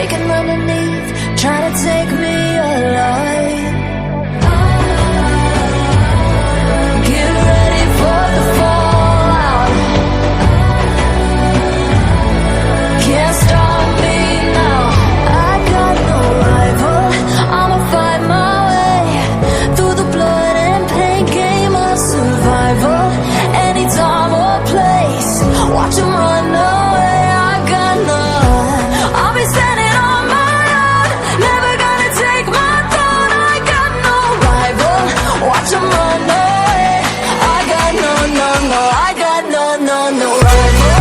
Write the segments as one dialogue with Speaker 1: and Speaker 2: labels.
Speaker 1: shaking underneath, trying to take me alive. Get ready for the fallout. Can't stop me now. I got no rival. I'ma fight my way through the blood and pain game of survival. Any time or place, watch 'em run away. I got none. I'll be standing on my own, never gonna take my throne. I got no rival. Watch 'em run away. I got no, I got no rival.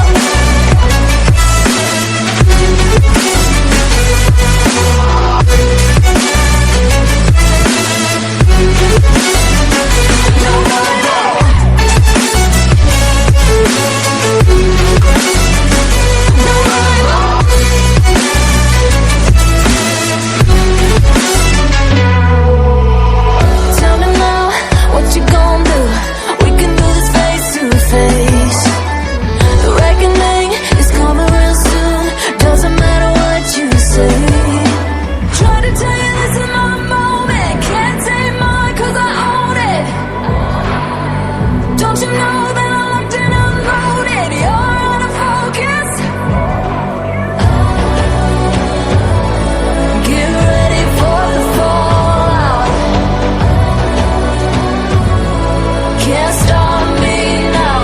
Speaker 1: Tell me now, what you gon' do? We can do this face to face. The reckoning is coming real soon. Doesn't matter what you say. Try to tell you this is my moment. Can't take mine 'cause I own it. Don't you know that I'm locked and unloaded? You're out of focus. Get ready for the fallout. Can't stop me now.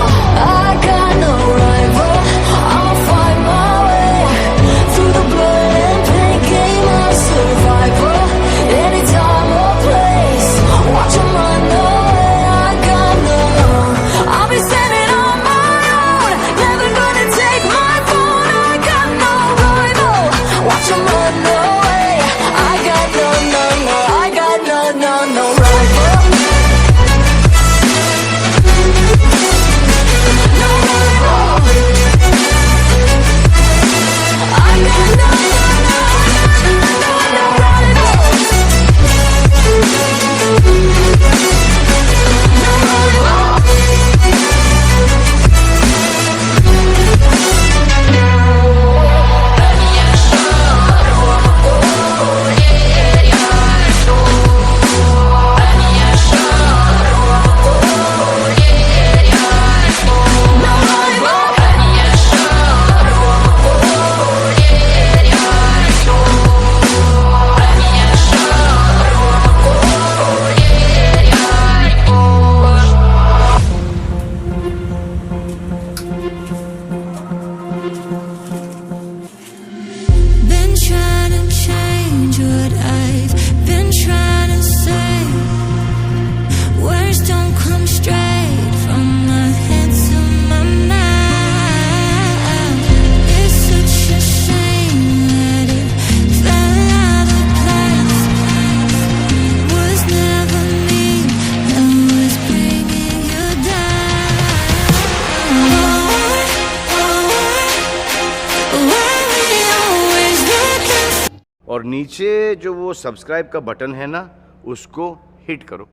Speaker 1: I got no rival. I'll fight my way through the blood and pain game of survival. Any time or place, watch 'em run away. I got no. I'll be standing on my own, never gonna take my phone. I got no rival. Watch 'em run away. I got no, I got no rival. No rival. I got no been trying to change what I've been trying to say. Words don't come straight from my head to my mouth. It's such a shame that it fell out of place. Was never me that was bringing you down. Why we always looking?
Speaker 2: और नीचे जो वो subscribe का button है ना, उसको hit करो।